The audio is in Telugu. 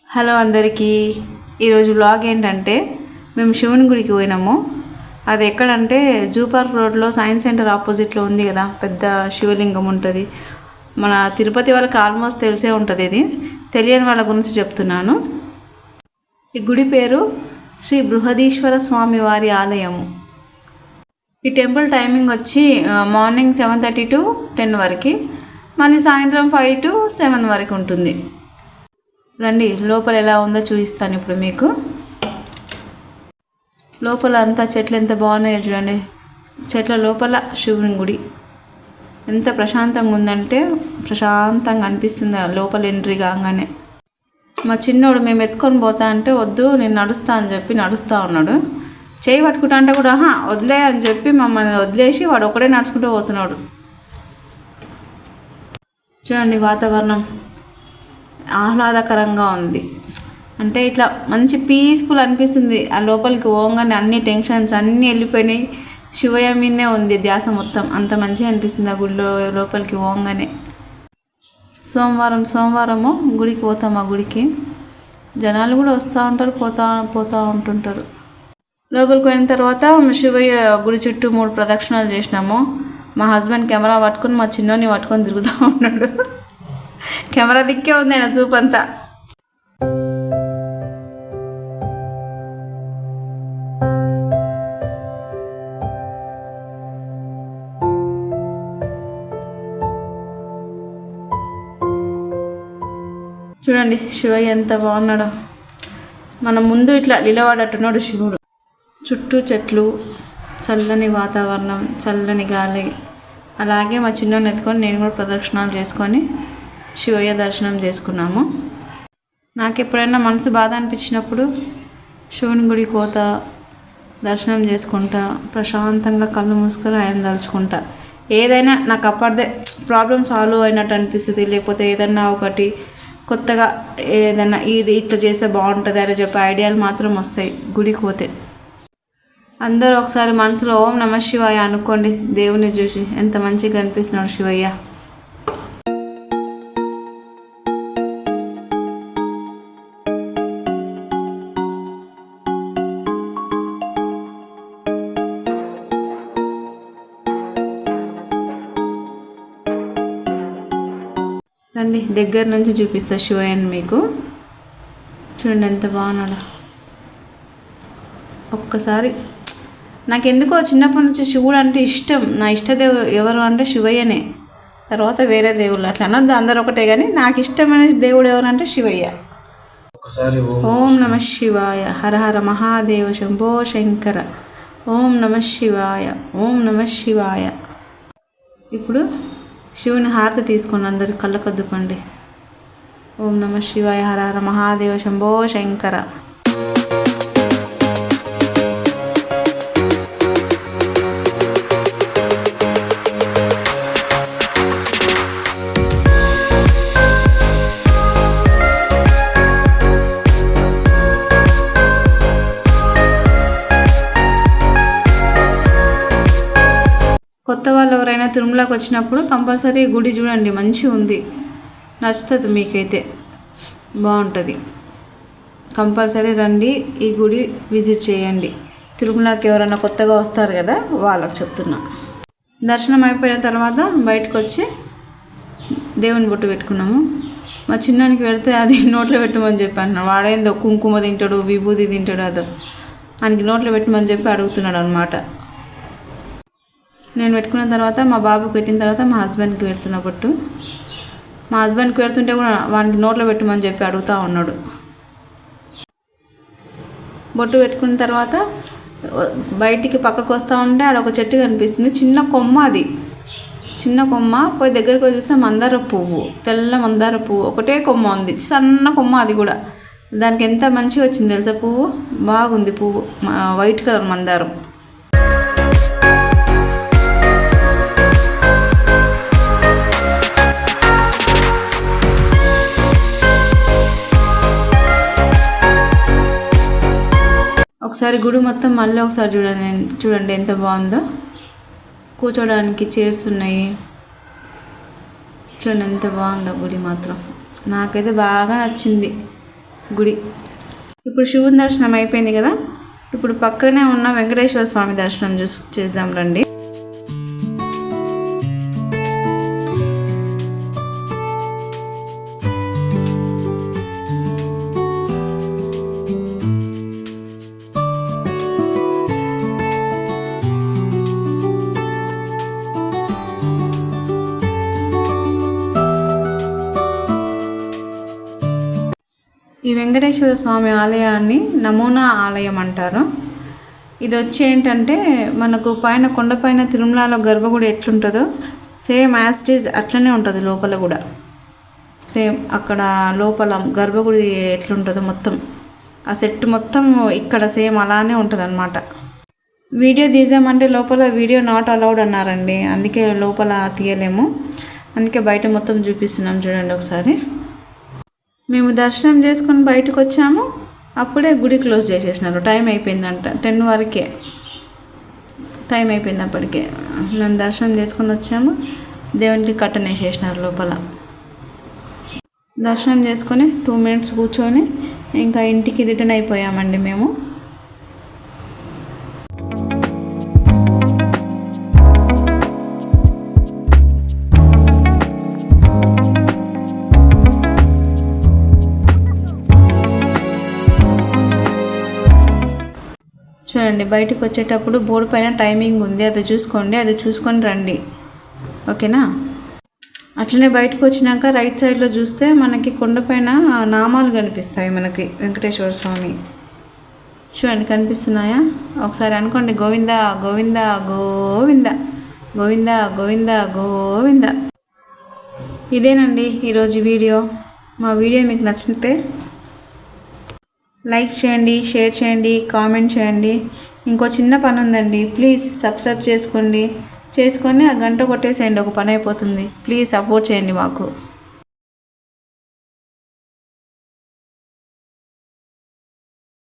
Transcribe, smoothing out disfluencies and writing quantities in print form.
హలో అందరికీ. ఈరోజు వ్లాగ్ ఏంటంటే మేము శివుని గుడికి పోయినాము. అది ఎక్కడంటే జూ పార్క్ రోడ్లో సైన్స్ సెంటర్ ఆపోజిట్లో ఉంది కదా, పెద్ద శివలింగం ఉంటుంది. మన తిరుపతి వాళ్ళకి ఆల్మోస్ట్ తెలిసే ఉంటుంది. ఇది తెలియని వాళ్ళ గురించి చెప్తున్నాను. ఈ గుడి పేరు శ్రీ బృహదీశ్వర స్వామి వారి ఆలయము. ఈ టెంపుల్ టైమింగ్ వచ్చి మార్నింగ్ 7:30 to 10 వరకు, మళ్ళీ సాయంత్రం 5 to 7 వరకు ఉంటుంది. రండి, లోపల ఎలా ఉందో చూపిస్తాను ఇప్పుడు మీకు. లోపల అంతా చెట్లు ఎంత బాగున్నాయో చూడండి. చెట్ల లోపల శివుని గుడి ఎంత ప్రశాంతంగా ఉందంటే ప్రశాంతంగా అనిపిస్తుంది లోపల ఎంట్రీ కాగానే. మా చిన్నోడు మేము ఎత్తుకొని పోతా అంటే వద్దు నేను నడుస్తా అని చెప్పి నడుస్తూ ఉన్నాడు. చేయి పట్టుకుంటా అంటే కూడా వదిలే అని చెప్పి మమ్మల్ని వదిలేసి వాడు ఒకడే నడుచుకుంటూ పోతున్నాడు. చూడండి వాతావరణం ఆహ్లాదకరంగా ఉంది. అంటే ఇట్లా మంచి పీస్ఫుల్ అనిపిస్తుంది. ఆ లోపలికి పోగానే అన్ని టెన్షన్స్ అన్నీ వెళ్ళిపోయినాయి. శివయ్య మీదనే ఉంది ధ్యాస మొత్తం. అంత మంచిగా అనిపిస్తుంది ఆ గుడిలో లోపలికి పోగానే. సోమవారము గుడికి పోతాం. ఆ గుడికి జనాలు కూడా వస్తూ ఉంటారు, పోతూ ఉంటుంటారు. లోపలికి పోయిన తర్వాత శివయ్య గుడి చుట్టూ 3 ప్రదక్షిణాలు చేసినాము. మా హస్బెండ్ కెమెరా పట్టుకొని మా చిన్నోని పట్టుకొని తిరుగుతూ ఉన్నాడు. కెమెరా దిక్కే ఉంది ఆయన చూపంతా. చూడండి శివయ్య ఎంత బాగున్నాడో. మన ముందు ఇట్లా నిలబడట్టున్నాడు శివుడు. చుట్టూ చెట్లు, చల్లని వాతావరణం, చల్లని గాలి. అలాగే మా చిన్నోని ఎత్తుకొని నేను కూడా ప్రదక్షిణాలు చేసుకొని శివయ్య దర్శనం చేసుకున్నాము. నాకు ఎప్పుడైనా మనసు బాధ అనిపించినప్పుడు శివుని గుడికి పోతా, దర్శనం చేసుకుంటా, ప్రశాంతంగా కళ్ళు మూసుకొని ఆయన తలుచుకుంటా. ఏదైనా నాకు అప్పటిదే ప్రాబ్లమ్ సాల్వ్ అయినట్టు అనిపిస్తుంది. లేకపోతే ఏదన్నా ఒకటి కొత్తగా ఏదైనా ఇది ఇట్లా చేస్తే బాగుంటుంది అని చెప్పి ఐడియాలు మాత్రం వస్తాయి గుడికి పోతే. అందరూ ఒకసారి మనసులో ఓం నమ శివాయ అనుకోండి. దేవుని చూసి ఎంత మంచిగా అనిపిస్తున్నాడు శివయ్య. రండి దగ్గర నుంచి చూపిస్తా శివయ్యని మీకు. చూడండి ఎంత బాగున్నాడు. ఒక్కసారి నాకెందుకో చిన్నప్పటి నుంచి శివుడు అంటే ఇష్టం. నా ఇష్టదేవుడు ఎవరు అంటే శివయ్యనే, తర్వాత వేరే దేవుళ్ళు అట్లా అనొద్దు, అందరు ఒకటే. కానీ నాకు ఇష్టమైన దేవుడు ఎవరంటే శివయ్య. ఓం నమ శివాయ, హర హర మహాదేవ శంభో శంకర. ఓం నమ శివాయ, ఓం నమ శివాయ. ఇప్పుడు శివుని హారతి తీసుకొని అందరు కళ్ళకద్దుకోండి. ఓం నమ శివాయ, హర హర మహాదేవ శంభో శంకర. కొత్త వాళ్ళు ఎవరైనా తిరుమలకి వచ్చినప్పుడు కంపల్సరీ గుడి చూడండి, మంచిగా ఉంది, నచ్చుతుంది మీకైతే, బాగుంటుంది. కంపల్సరీ రండి, ఈ గుడి విజిట్ చేయండి. తిరుమలకి ఎవరైనా కొత్తగా వస్తారు కదా వాళ్ళకి చెప్తున్నా. దర్శనం అయిపోయిన తర్వాత బయటకు వచ్చి దేవుని బొట్టు పెట్టుకున్నాము. మా చిన్నానికి పెడితే అది నోట్లో పెట్టమని చెప్పాను. వాడేందో కుంకుమ తింటాడు, విభూది తింటాడు, అదో ఆయనకి నోట్లో పెట్టమని చెప్పి అడుగుతున్నాడు అనమాట. నేను పెట్టుకున్న తర్వాత మా బాబుకి పెట్టిన తర్వాత మా హస్బెండ్కి పెడుతున్న బొట్టు. మా హస్బెండ్కి పెడుతుంటే కూడా వానికి నోట్లో పెట్టమని చెప్పి అడుగుతూ ఉన్నాడు. బొట్టు పెట్టుకున్న తర్వాత బయటికి పక్కకు వస్తూ ఉంటే ఆడ ఒక చెట్టు కనిపిస్తుంది, చిన్న కొమ్మ. అది చిన్న కొమ్మ. పోయి దగ్గరికి పోయి చూస్తే మందార పువ్వు, తెల్ల మందార పువ్వు ఒకటే కొమ్మ ఉంది, సన్న కొమ్మ. అది కూడా దానికి ఎంత మంచిగా వచ్చింది తెలుసా, పువ్వు బాగుంది. పువ్వు వైట్ కలర్ మందారం. ఒకసారి గుడి మొత్తం మళ్ళీ ఒకసారి చూడండి ఎంత బాగుందో. కూర్చోడానికి చైర్స్ ఉన్నాయి. చూడండి ఎంత బాగుందో గుడి మాత్రం. నాకైతే బాగా నచ్చింది. గుడి. ఇప్పుడు శివుని దర్శనం అయిపోయింది కదా, ఇప్పుడు పక్కనే ఉన్న వెంకటేశ్వర స్వామి దర్శనం చేద్దాం రండి. ఈ వెంకటేశ్వర స్వామి ఆలయాన్ని నమూనా ఆలయం అంటారు. ఇది వచ్చి ఏంటంటే మనకు పైన కొండపైన తిరుమలలో గర్భగుడి ఎట్లుంటుందో సేమ్ యాజ్ ఇట్ ఈజ్ అట్లనే ఉంటుంది. లోపల కూడా సేమ్ అక్కడ లోపల గర్భగుడి ఎట్లుంటుందో మొత్తం ఆ సెట్ మొత్తం ఇక్కడ సేమ్ అలానే ఉంటుంది అన్నమాట. వీడియో తీసామంటే లోపల వీడియో నాట్ అలౌడ్ అన్నారండి, అందుకే లోపల తీయలేము. అందుకే బయట మొత్తం చూపిస్తున్నాం చూడండి ఒకసారి. మేము దర్శనం చేసుకొని బయటకు వచ్చాము, అప్పుడే గుడి క్లోజ్ చేసేసినారు. టైం అయిపోయిందంట, 10 వరకే టైం అయిపోయింది. అప్పటికే మేము దర్శనం చేసుకొని వచ్చాము, దేవునికి కట్టన వేసేసినారు లోపల. దర్శనం చేసుకొని 2 మినిట్స్ కూర్చొని ఇంకా ఇంటికి రిటర్న్ అయిపోయామండి మేము. చూడండి, బయటకు వచ్చేటప్పుడు బోర్డు పైన టైమింగ్ ఉంది, అది చూసుకోండి, అది చూసుకొని రండి, ఓకేనా. అట్లనే బయటకు వచ్చినాక రైట్ సైడ్లో చూస్తే మనకి కొండపైన నామాలు కనిపిస్తాయి మనకి, వెంకటేశ్వర స్వామి. చూడండి కనిపిస్తున్నాయా, ఒకసారి అనుకోండి, గోవింద గోవింద గోవింద గోవింద గోవింద గోవింద. ఇదేనండి ఈరోజు వీడియో. మా వీడియో మీకు నచ్చితే లైక్ చేయండి, షేర్ చేయండి, కామెంట్ చేయండి. ఇంకో చిన్న పని ఉందండి, ప్లీజ్ సబ్స్క్రైబ్ చేసుకొని ఆ గంట కొట్టేసేయండి, ఒక పని అయిపోతుంది. ప్లీజ్ సపోర్ట్ చేయండి మాకు.